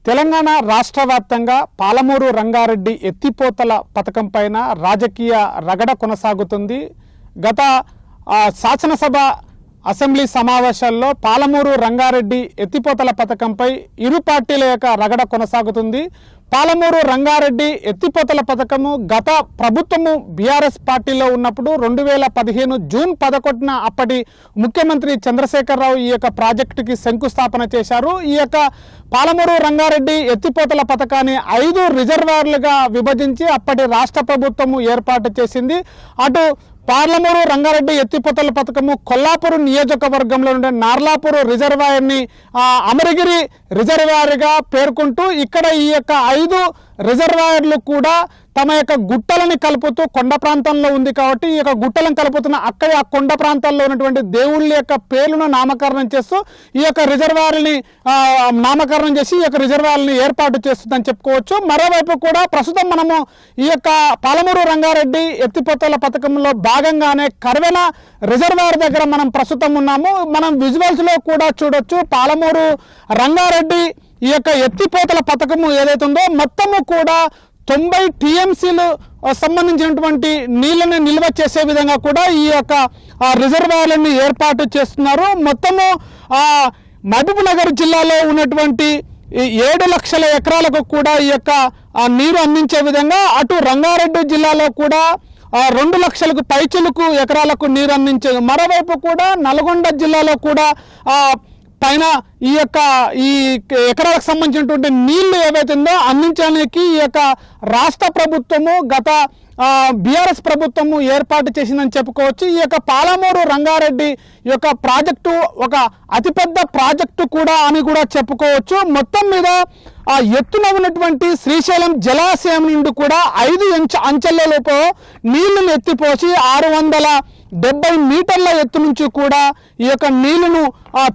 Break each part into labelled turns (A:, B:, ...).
A: తెలంగాణ రాష్ట్ర వ్యాప్తంగా పాలమూరు రంగారెడ్డి ఎత్తిపోతల పథకం పైన రాజకీయ రగడ కొనసాగుతుంది. గత శాసనసభ అసెంబ్లీ సమావేశాల్లో పాలమూరు రంగారెడ్డి ఎత్తిపోతల పథకంపై ఇరు పార్టీల యొక్క రగడ కొనసాగుతుంది. పాలమూరు రంగారెడ్డి ఎత్తిపోతల పథకము గత ప్రభుత్వము బీఆర్ఎస్ పార్టీలో ఉన్నప్పుడు 2015 జూన్ 11న అప్పటి ముఖ్యమంత్రి చంద్రశేఖరరావు ఈ యొక్క ప్రాజెక్టుకి శంకుస్థాపన చేశారు. ఈ యొక్క పాలమూరు రంగారెడ్డి ఎత్తిపోతల పథకాన్ని 5 రిజర్వాయర్లుగా విభజించి అప్పటి రాష్ట్ర ప్రభుత్వము ఏర్పాటు చేసింది. అటు పాలమూరు రంగారెడ్డి ఎత్తిపోతల పథకము కొల్లాపూర్ నియోజకవర్గంలో ఉండే నార్లాపూర్ రిజర్వాయర్ని అమరగిరి రిజర్వాయర్గా పేర్కొంటూ ఇక్కడ ఈ యొక్క 5 రిజర్వాయర్లు కూడా తమ యొక్క గుట్టలని కలుపుతూ కొండ ప్రాంతంలో ఉంది కాబట్టి ఈ యొక్క గుట్టలను కలుపుతున్న అక్కడి ఆ కొండ ప్రాంతాల్లో ఉన్నటువంటి దేవుళ్ళ యొక్క పేర్లను నామకరణం చేస్తూ ఈ యొక్క రిజర్వాయర్ని నామకరణం చేసి ఈ యొక్క రిజర్వాయర్ని ఏర్పాటు చేస్తుందని చెప్పుకోవచ్చు. మరోవైపు కూడా ప్రస్తుతం మనము ఈ యొక్క పాలమూరు రంగారెడ్డి ఎత్తిపోతల పథకంలో భాగంగానే కర్వెన రిజర్వాయర్ దగ్గర మనం ప్రస్తుతం ఉన్నాము. మనం విజువల్స్లో కూడా చూడొచ్చు. పాలమూరు రంగారెడ్డి ఈ యొక్క ఎత్తిపోతల పథకము ఏదైతే ఉందో మొత్తము కూడా 90 టీఎంసీలు సంబంధించినటువంటి నీళ్ళని నిల్వ చేసే విధంగా కూడా ఈ యొక్క రిజర్వాయర్లని ఏర్పాటు చేస్తున్నారు. మొత్తము మహబూబ్నగర్ జిల్లాలో ఉన్నటువంటి 7 లక్షల ఎకరాలకు కూడా ఈ యొక్క నీరు అందించే విధంగా, అటు రంగారెడ్డి జిల్లాలో కూడా 2 లక్షలకు పైచిలకు ఎకరాలకు నీరు అందించే, మరోవైపు కూడా నల్గొండ జిల్లాలో కూడా పైన ఈ యొక్క ఈ ఎకరాలకు సంబంధించినటువంటి నీళ్లు ఏవైతుందో అందించడానికి ఈ యొక్క రాష్ట్ర ప్రభుత్వము గత బీఆర్ఎస్ ప్రభుత్వము ఏర్పాటు చేసిందని చెప్పుకోవచ్చు. ఈ యొక్క పాలమూరు రంగారెడ్డి ఈ యొక్క ప్రాజెక్టు ఒక అతిపెద్ద ప్రాజెక్టు కూడా అని కూడా చెప్పుకోవచ్చు. మొత్తం మీద ఎత్తున ఉన్నటువంటి శ్రీశైలం జలాశయం నుండి కూడా 5 అంచెలలోపు నీళ్లను ఎత్తిపోసి 670 మీటర్ల ఎత్తు నుంచి కూడా ఈ యొక్క నీళ్లను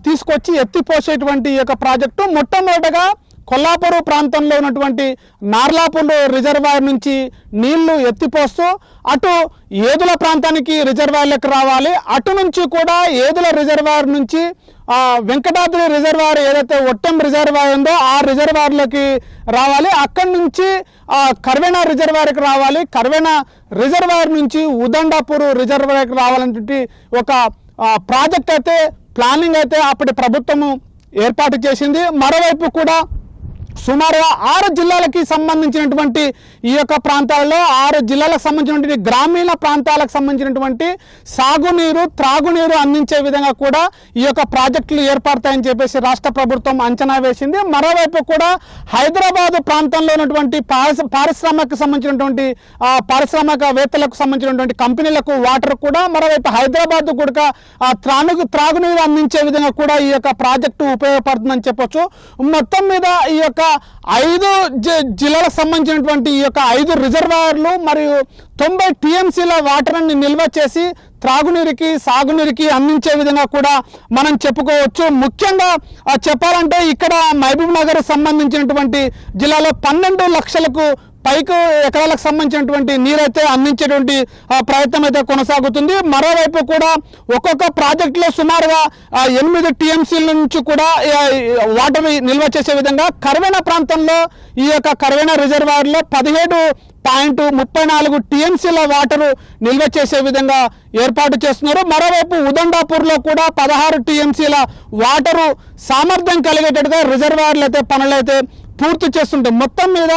A: తీసుకొచ్చి ఎత్తిపోసేటువంటి ఈ యొక్క ప్రాజెక్టు మొట్టమొదటగా కొల్లాపూరు ప్రాంతంలో ఉన్నటువంటి నార్లాపూర్ రిజర్వాయర్ నుంచి నీళ్లు ఎత్తిపోస్తూ అటు ఏదుల ప్రాంతానికి రిజర్వాయర్లకు రావాలి. అటు నుంచి కూడా ఏదుల రిజర్వాయర్ నుంచి వెంకటాద్రి రిజర్వాయర్ ఏదైతే ఒట్టెం రిజర్వాయర్ ఉందో ఆ రిజర్వాయర్లకి రావాలి. అక్కడి నుంచి కర్వెన రిజర్వాయర్కి రావాలి. కర్వెన రిజర్వాయర్ నుంచి ఉదండాపూర్ రిజర్వాయర్కి రావాలనేటువంటి ఒక ప్రాజెక్ట్ అయితే ప్లానింగ్ అయితే అప్పటి ప్రభుత్వము ఏర్పాటు చేసింది. మరోవైపు కూడా సుమారుగా 6 జిల్లాలకి సంబంధించినటువంటి ఈ యొక్క ప్రాంతాలలో 6 జిల్లాలకు సంబంధించినటువంటి గ్రామీణ ప్రాంతాలకు సంబంధించినటువంటి సాగునీరు త్రాగునీరు అందించే విధంగా కూడా ఈ యొక్క ప్రాజెక్టులు ఏర్పడతాయని చెప్పేసి రాష్ట్ర ప్రభుత్వం అంచనా వేసింది. మరోవైపు కూడా హైదరాబాద్ ప్రాంతంలో ఉన్నటువంటి పారిశ్రామిక సంబంధించినటువంటి పారిశ్రామికవేత్తలకు సంబంధించినటువంటి కంపెనీలకు వాటర్ కూడా, మరోవైపు హైదరాబాద్ కూడా త్రాగునీరు అందించే విధంగా కూడా ఈ యొక్క ప్రాజెక్టు ఉపయోగపడుతుందని చెప్పొచ్చు. మొత్తం మీద ఈ యొక్క 5 జిల్లాలకు సంబంధించినటువంటి ఈ యొక్క 5 రిజర్వాయర్లు మరియు 90 టీఎంసీల వాటర్ని నిల్వ చేసి త్రాగునీరుకి సాగునీరుకి అందించే విధంగా కూడా మనం చెప్పుకోవచ్చు. ముఖ్యంగా చెప్పాలంటే ఇక్కడ మహబూబ్నగర్ సంబంధించినటువంటి జిల్లాలో 12 లక్షలకు పైకు ఎకరాలకు సంబంధించినటువంటి నీరైతే అందించేటువంటి ప్రయత్నం అయితే కొనసాగుతుంది. మరోవైపు కూడా ఒక్కొక్క ప్రాజెక్టులో సుమారుగా 8 టీఎంసీల నుంచి కూడా వాటర్ నిల్వ చేసే విధంగా కర్వెన ప్రాంతంలో ఈ యొక్క కర్వెన రిజర్వాయర్లో 17.34 టీఎంసీల వాటరు నిల్వ చేసే విధంగా ఏర్పాటు చేస్తున్నారు. మరోవైపు ఉదండాపూర్లో కూడా 16 టీఎంసీల వాటరు సామర్థ్యం కలిగేటట్టుగా రిజర్వాయర్లు అయితే పనులు అయితే పూర్తి చేస్తుంటాయి. మొత్తం మీద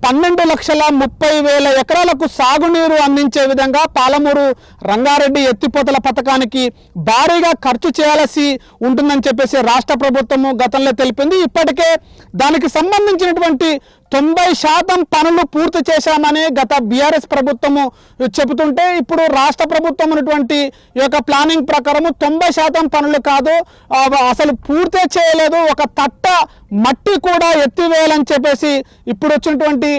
A: 12,30,000 ఎకరాలకు సాగునీరు అందించే విధంగా పాలమూరు రంగారెడ్డి ఎత్తిపోతల పథకానికి భారీగా ఖర్చు చేయాల్సి ఉంటుందని చెప్పేసి రాష్ట్ర ప్రభుత్వము గతంలో తెలిపింది. ఇప్పటికే దానికి సంబంధించినటువంటి 90% పనులు పూర్తి చేశామని గత బీఆర్ఎస్ ప్రభుత్వము చెబుతుంటే ఇప్పుడు రాష్ట్ర ప్రభుత్వం ఉన్నటువంటి ఈ యొక్క ప్లానింగ్ ప్రకారము 90% పనులు కాదు, అసలు పూర్తి చేయలేదు, ఒక తట్ట మట్టి కూడా ఎత్తివేయాలని చెప్పేసి ఇప్పుడు వచ్చినటువంటి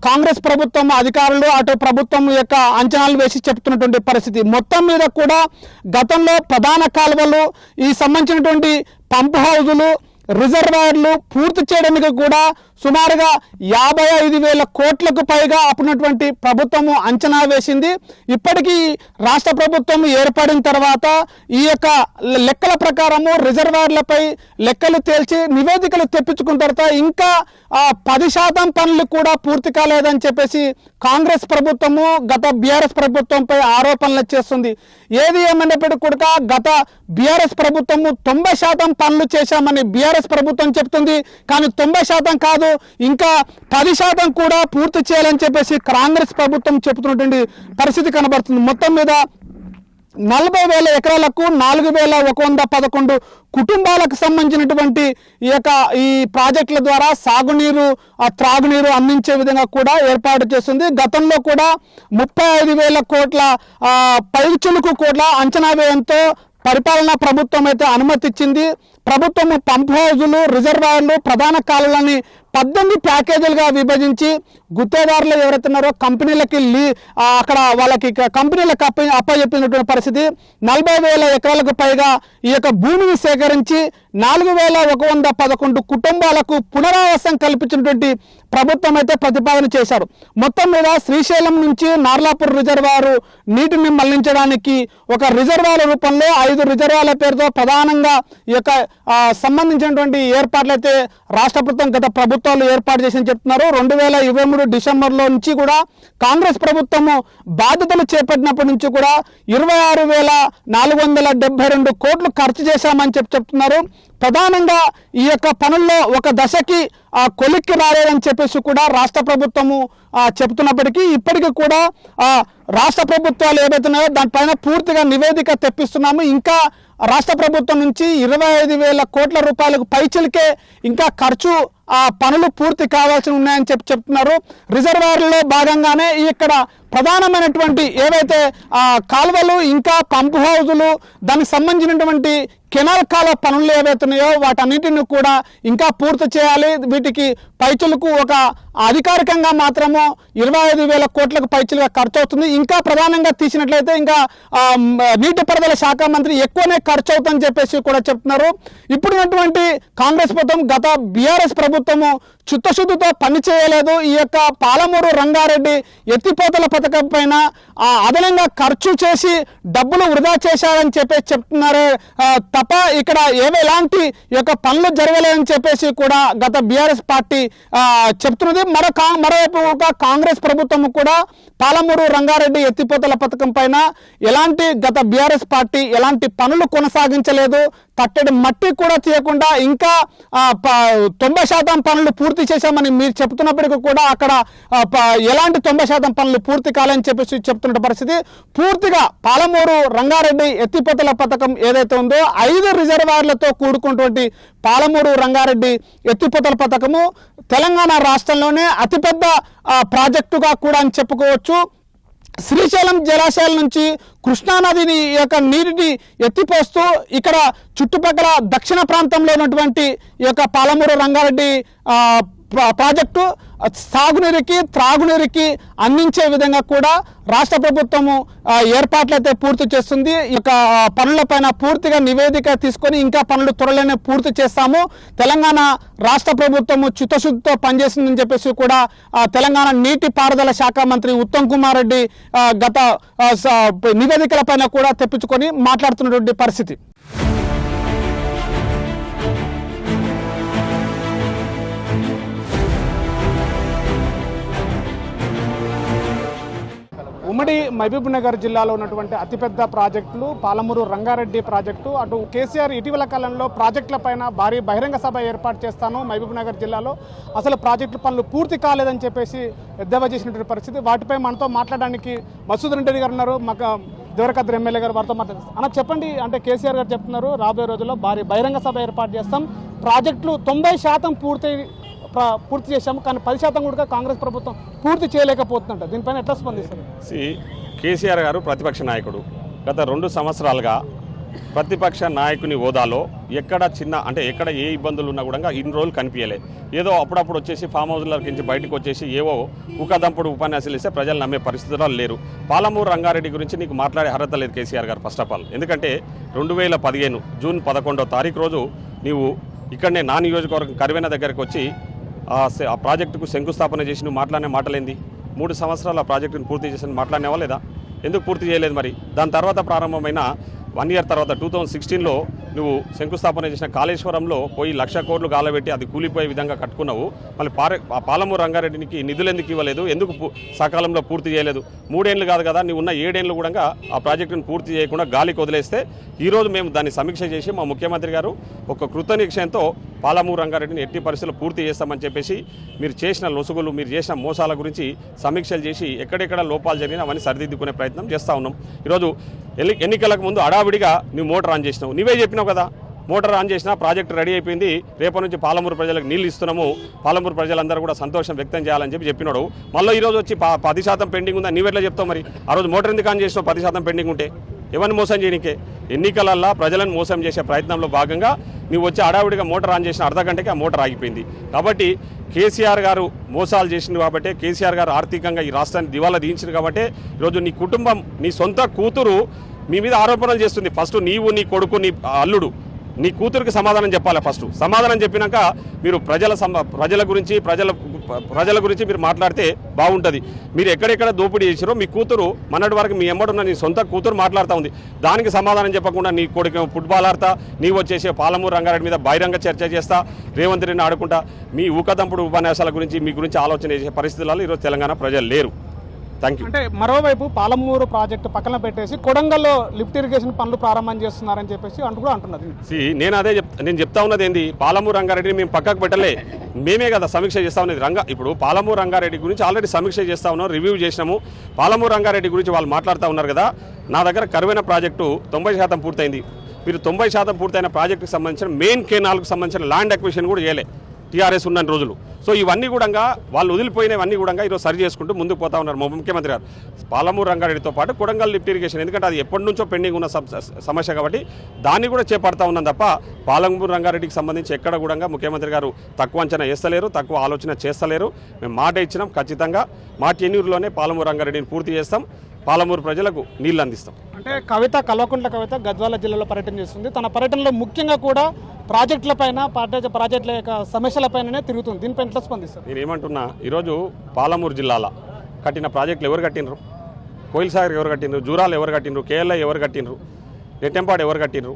A: కాంగ్రెస్ ప్రభుత్వం అధికారులు అటు ప్రభుత్వం యొక్క అంచనాలు వేసి చెప్తున్నటువంటి పరిస్థితి. మొత్తం మీద కూడా గతంలో ప్రధాన కాలువలు ఈ సంబంధించినటువంటి పంప్ హౌజులు రిజర్వాయర్లు పూర్తి చేయడానికి కూడా సుమారుగా 55,000 కోట్లకు పైగా అప్పుడున్నటువంటి ప్రభుత్వము అంచనా వేసింది. ఇప్పటికీ రాష్ట్ర ప్రభుత్వం ఏర్పడిన తర్వాత ఈ యొక్క లెక్కల ప్రకారము రిజర్వాయర్లపై లెక్కలు తేల్చి నివేదికలు తెప్పించుకున్న తర్వాత ఇంకా 10% పనులు కూడా పూర్తి కాలేదని చెప్పేసి కాంగ్రెస్ ప్రభుత్వము గత బీఆర్ఎస్ ప్రభుత్వంపై ఆరోపణలు చేస్తుంది. ఏది ఏమైనప్పటికీ కూడా గత బీఆర్ఎస్ ప్రభుత్వము 90% పనులు చేశామని బీఆర్ఎస్ ప్రభుత్వం చెప్తుంది. కానీ 90% కాదు, ఇంకా 10% కూడా పూర్తి చేయాలని చెప్పేసి కాంగ్రెస్ ప్రభుత్వం చెబుతున్నటువంటి పరిస్థితి కనబడుతుంది. మొత్తం మీద 40,000 ఎకరాలకు 4,111 కుటుంబాలకు సంబంధించినటువంటి ఈ ప్రాజెక్టుల ద్వారా సాగునీరు త్రాగునీరు అందించే విధంగా కూడా ఏర్పాటు చేస్తుంది. గతంలో కూడా 35,000 కోట్ల పైచులుకు కోట్ల అంచనా వ్యయంతో పరిపాలనా ప్రభుత్వం అయితే అనుమతి ఇచ్చింది. ప్రభుత్వము పంప్ హౌజులు, రిజర్వాయర్లు, ప్రధాన కాలువలని 18 ప్యాకేజీలుగా విభజించి గుత్తేదారులు ఎవరైతే ఉన్నారో కంపెనీలకి అక్కడ వాళ్ళకి కంపెనీలకు అప్పచెప్పినటువంటి పరిస్థితి. 40,000 ఎకరాలకు పైగా ఈ యొక్క భూమిని సేకరించి 4,111 కుటుంబాలకు పునరావాసం కల్పించినటువంటి ప్రభుత్వం అయితే ప్రతిపాదన చేశారు. మొత్తం మీద శ్రీశైలం నుంచి నార్లాపూర్ రిజర్వాయర్ నీటిని మళ్లించడానికి ఒక రిజర్వాయర్ రూపంలో 5 రిజర్వాయర్ల పేరుతో ప్రధానంగా ఈ యొక్క సంబంధించినటువంటి ఏర్పాట్లు అయితే రాష్ట్ర ప్రభుత్వం గత ప్రభుత్వాలు ఏర్పాటు చేసి చెప్తున్నారు. 2023 డిసెంబర్లో నుంచి కూడా కాంగ్రెస్ ప్రభుత్వము బాధ్యతలు చేపట్టినప్పటి నుంచి కూడా 26,472 కోట్లు ఖర్చు చేశామని చెప్తున్నారు. ప్రధానంగా ఈ యొక్క పనుల్లో ఒక దశకి కొలిక్కి రాలేదని చెప్పేసి కూడా రాష్ట్ర ప్రభుత్వము చెప్తున్నప్పటికీ ఇప్పటికీ కూడా రాష్ట్ర ప్రభుత్వాలు ఏవైతున్నాయో దానిపైన పూర్తిగా నివేదిక తెప్పిస్తున్నాము. ఇంకా రాష్ట్ర ప్రభుత్వం నుంచి 25,000 కోట్ల రూపాయలకు పైచిలకే ఇంకా ఖర్చు పనులు పూర్తి కావాల్సి ఉన్నాయని చెప్తున్నారు. రిజర్వాయర్లో భాగంగానే ఇక్కడ ప్రధానమైనటువంటి ఏవైతే కాలువలు ఇంకా పంప్ హౌజులు దానికి సంబంధించినటువంటి కెనాల్ కాలువ పనులు ఏవైతున్నాయో వాటన్నిటిని కూడా ఇంకా పూర్తి చేయాలి. వీటికి పైచులకు ఒక అధికారికంగా మాత్రము 25,000 కోట్లకు పైచులుగా ఖర్చు అవుతుంది. ఇంకా ప్రధానంగా తీసినట్లయితే ఇంకా నీటిపారుదల శాఖ మంత్రి ఎక్కువనే ఖర్చు అవుతుందని చెప్పేసి కూడా చెప్తున్నారు. ఇప్పుడున్నటువంటి కాంగ్రెస్ ప్రభుత్వం గత బీఆర్ఎస్ ప్రభుత్వము చిత్తశుద్ధితో పని చేయలేదు. ఈ యొక్క పాలమూరు రంగారెడ్డి ఎత్తిపోతల పథకం పైన అదనంగా ఖర్చు చేసి డబ్బులు వృధా చేశారని చెప్పేసి చెప్తున్నారు తప్ప ఇక్కడ ఎలాంటి యొక్క పనులు జరగలేదని చెప్పేసి కూడా గత బీఆర్ఎస్ పార్టీ చెప్తున్నది. మరోవైపు కాంగ్రెస్ ప్రభుత్వం కూడా పాలమూరు రంగారెడ్డి ఎత్తిపోతల పథకం పైన ఎలాంటి గత బీఆర్ఎస్ పార్టీ ఎలాంటి పనులు కొనసాగించలేదు. తట్టడి మట్టి కూడా తీయకుండా ఇంకా 90% పనులు పూర్తి చేశామని మీరు చెప్తున్నప్పటికీ కూడా అక్కడ ఎలాంటి 90% పనులు పూర్తి కాలని చెప్పేసి చెప్తున్న పరిస్థితి. పూర్తిగా పాలమూరు రంగారెడ్డి ఎత్తిపోతల పథకం ఏదైతే ఉందో 5 రిజర్వాయర్లతో కూడుకున్నటువంటి పాలమూరు రంగారెడ్డి ఎత్తిపోతల పథకము తెలంగాణ రాష్ట్రంలోనే అతిపెద్ద ప్రాజెక్టుగా కూడా అని చెప్పుకోవచ్చు. శ్రీశైలం జలాశయాల నుంచి కృష్ణానదిని యొక్క నీటిని ఎత్తిపోస్తూ ఇక్కడ చుట్టుపక్కల దక్షిణ ప్రాంతంలో ఉన్నటువంటి ఈ యొక్క పాలమూరు రంగారెడ్డి ప్రాజెక్టు సాగునీరుకి త్రాగునీరుకి అందించే విధంగా కూడా రాష్ట్ర ప్రభుత్వము ఏర్పాట్లయితే పూర్తి చేస్తుంది. ఈ యొక్క పనులపైన పూర్తిగా నివేదిక తీసుకొని ఇంకా పనులు త్వరలోనే పూర్తి చేస్తాము. తెలంగాణ రాష్ట్ర ప్రభుత్వము చిత్తశుద్ధితో పనిచేసిందని చెప్పేసి కూడా తెలంగాణ నీటిపారుదల శాఖ మంత్రి ఉత్తమ్ కుమార్ రెడ్డి గత నివేదికలపైన కూడా తెప్పించుకొని మాట్లాడుతున్నటువంటి పరిస్థితి. ఉమ్మడి మహబూబ్నగర్ జిల్లాలో ఉన్నటువంటి అతిపెద్ద ప్రాజెక్టులు పాలమూరు రంగారెడ్డి ప్రాజెక్టు. అటు కేసీఆర్ ఇటీవల కాలంలో ప్రాజెక్టుల పైన భారీ బహిరంగ సభ ఏర్పాటు చేస్తాను మహబూబ్నగర్ జిల్లాలో అసలు ప్రాజెక్టుల పనులు పూర్తి కాలేదని చెప్పేసి ఎద్దేవా చేసినటువంటి పరిస్థితి. వాటిపై మనతో మాట్లాడడానికి మసూదన్ రెడ్డి గారు ఉన్నారు, మాకు దేవరకద్ర ఎమ్మెల్యే గారు, వారితో మాట్లాడారు. అన్న చెప్పండి, అంటే కేసీఆర్ గారు చెప్తున్నారు రాబోయే రోజుల్లో భారీ బహిరంగ సభ ఏర్పాటు చేస్తాం, ప్రాజెక్టులు 90% పూర్తి చేశాము, కానీ 10% కూడా కాంగ్రెస్ ప్రభుత్వం పూర్తి చేయలేకపోతుందంట. దీనిపైన ఎట్లా స్పందిస్తారు?
B: కేసీఆర్ గారు ప్రతిపక్ష నాయకుడు. గత 2 సంవత్సరాలుగా ప్రతిపక్ష నాయకుని హోదాలో ఎక్కడ ఎక్కడ ఏ ఇబ్బందులు ఉన్నా కూడా ఇన్ని రోజులు కనిపించలే. ఏదో అప్పుడప్పుడు వచ్చేసి ఫామ్ హౌస్లకి నుంచి బయటకు వచ్చేసి ఏవో ఊకదంపుడు ఉపన్యాసాలు ఇస్తే ప్రజలు నమ్మే పరిస్థితుల్లో లేరు. పాలమూరు రంగారెడ్డి గురించి నీకు మాట్లాడే అర్హత లేదు కేసీఆర్ గారు ఫస్ట్ ఆఫ్ ఆల్. ఎందుకంటే 2015 జూన్ 11వ తారీఖు రోజు నీవు ఇక్కడనే నా నియోజకవర్గం కరివెన దగ్గరకు వచ్చి ఆ ప్రాజెక్టుకు శంకుస్థాపన చేసి నువ్వు మాట్లాడిన మాటలేంది? 3 సంవత్సరాలు ఆ ప్రాజెక్టును పూర్తి చేసి మాట్లాడినావా లేదా? ఎందుకు పూర్తి చేయలేదు మరి? దాని తర్వాత ప్రారంభమైన 1 ఇయర్ తర్వాత 2016లో నువ్వు శంకుస్థాపన చేసిన కాళేశ్వరంలో పోయి 1,00,000 కోట్లు గాలబెట్టి అది కూలిపోయే విధంగా కట్టుకున్నావు. మళ్ళీ పాలమూరు రంగారెడ్డికి నిధులు ఎందుకు ఇవ్వలేదు? ఎందుకు సకాలంలో పూర్తి చేయలేదు? 3 ఏళ్ళు కాదు కదా, నువ్వు ఉన్న 7 ఏళ్ళు కూడా ఆ ప్రాజెక్టును పూర్తి చేయకుండా గాలికి వదిలేస్తే ఈరోజు మేము దాన్ని సమీక్ష చేసి మా ముఖ్యమంత్రి గారు ఒక కృతనిశ్చయంతో పాలమూరు రంగారెడ్డిని ఎట్టి పరిస్థితుల్లో పూర్తి చేస్తామని చెప్పేసి మీరు చేసిన లొసుగులు, మీరు చేసిన మోసాల గురించి సమీక్షలు చేసి ఎక్కడెక్కడ లోపాలు జరిగినా అవన్నీ సరిదిద్దుకునే ప్రయత్నం చేస్తూ ఉన్నాం. ఈరోజు ఎన్నికలకు ముందు అడావిడిగా నువ్వు మోటార్ ఆన్ చేసినావు. నువ్వే చెప్పినావు కదా, మోటార్ ఆన్ చేసినా ప్రాజెక్టు రెడీ అయిపోయింది, రేపటి నుంచి పాలమూరు ప్రజలకు నీళ్ళు ఇస్తున్నాము, పాలమూరు ప్రజలందరూ కూడా సంతోషం వ్యక్తం చేయాలని చెప్పినాడు. మళ్ళీ ఈరోజు వచ్చి 10% పెండింగ్ ఉందా? నీవెట్లా చెప్తావు మరి? ఆ రోజు మోటార్ ఎందుకు ఆన్ చేసినావు 10% పెండింగ్ ఉంటే? ఎవరిని మోసం చేయనికే? ఎన్నికలల్లా ప్రజలను మోసం చేసే ప్రయత్నంలో భాగంగా నువ్వు వచ్చి అడావిడిగా మోటార్ ఆన్ చేసిన అర్ధ గంటకి ఆ మోటార్ ఆగిపోయింది. కాబట్టి కేసీఆర్ గారు మోసాలు చేసింది కాబట్టి, కేసీఆర్ గారు ఆర్థికంగా ఈ రాష్ట్రాన్ని దివాలా తీయించింది కాబట్టి ఈరోజు నీ కుటుంబం, నీ సొంత కూతురు మీ మీద ఆరోపణలు చేస్తుంది. ఫస్ట్ నీవు, నీ కొడుకు, నీ అల్లుడు, నీ కూతురికి సమాధానం చెప్పాలి. ఫస్ట్ సమాధానం చెప్పినాక మీరు ప్రజల గురించి మీరు మాట్లాడితే బాగుంటుంది. మీరు ఎక్కడెక్కడ దోపిడీ చేసారో మీ కూతురు మొన్నటి వరకు మీ ఎమ్మడున్న నీ సొంత కూతురు మాట్లాడుతూ ఉంది. దానికి సమాధానం చెప్పకుండా నీ కొడుకు ఫుట్బాల్ ఆడతా, నీవు వచ్చేసి పాలమూరు రంగారెడ్డి మీద బహిరంగ చర్చ చేస్తా, రేవంత్ రెడ్డిని ఆడుకుంటా మీ ఊకదంపుడు ఉపన్యాసాల గురించి మీ గురించి ఆలోచన చేసే పరిస్థితులలో ఈరోజు తెలంగాణ ప్రజలు లేరు.
A: అంటే మరోవైపు పాలమూరు ప్రాజెక్టు పక్కన పెట్టేసి కొడంగల్లో లిఫ్ట్ ఇరిగేషన్ పనులు ప్రారంభం చేస్తున్నారని చెప్పేసి కూడా అంటున్నది.
B: నేను చెప్తా ఉన్నది ఏంది, పాలమూరు రంగారెడ్డిని మేము పక్కకు పెట్టలే, మేమే కదా సమీక్ష చేస్తా ఉన్నది. ఇప్పుడు పాలమూరు రంగారెడ్డి గురించి ఆల్రెడీ సమీక్ష చేస్తా ఉన్నాం, రివ్యూ చేసినాము. పాలమూరు రంగారెడ్డి గురించి వాళ్ళు మాట్లాడుతూ ఉన్నారు కదా, నా దగ్గర కరువైన ప్రాజెక్టు 90% పూర్తయింది. మీరు 90% పూర్తయిన ప్రాజెక్టుకి సంబంధించిన మెయిన్ కెనాల్కు సంబంధించిన ల్యాండ్ అక్విజిషన్ కూడా చేయలే టీఆర్ఎస్ ఉన్న రోజులు. సో ఇవన్నీ కూడా వాళ్ళు వదిలిపోయినవన్నీ కూడా ఈరోజు సరి చేసుకుంటూ ముందుకు పోతా ఉన్నారు మా ముఖ్యమంత్రి గారు. పాలమూరు రంగారెడ్డితో పాటు కొడంగల్ లిఫ్ట్ ఇరిగేషన్, ఎందుకంటే అది ఎప్పటి నుంచో పెండింగ్ ఉన్న సమస్య కాబట్టి దాన్ని కూడా చేపడతా ఉన్నాం తప్ప పాలమూరు రంగారెడ్డికి సంబంధించి ఎక్కడ కూడా ముఖ్యమంత్రి గారు తక్కువ అంచనా వేస్తలేరు, తక్కువ ఆలోచన చేస్తలేరు. మేము మాట ఇచ్చినాం, ఖచ్చితంగా మా టెన్యూర్లోనే పాలమూరు రంగారెడ్డిని పూర్తి చేస్తాం, పాలమూరు ప్రజలకు నీళ్లు అందిస్తాం.
A: అంటే కల్వకుంట్ల కవిత గద్వాల జిల్లాలో పర్యటన చేస్తుంది. తన పర్యటనలో ముఖ్యంగా కూడా ప్రాజెక్టులపైన, ప్రాజెక్టుల యొక్క సమస్యలపైననే తిరుగుతుంది. దీనిపై ఎట్లా స్పందిస్తారు?
B: నేను ఏమంటున్నా, ఈరోజు పాలమూరు జిల్లాలో కట్టిన ప్రాజెక్టులు ఎవరు కట్టినరు? కోయిల్ సాగర్ ఎవరు కట్టినరు? జూరాలు ఎవరు కట్టినరు? కేఎల్ఐ ఎవరు కట్టినరు? నెట్టెంపాడు ఎవరు కట్టినరు?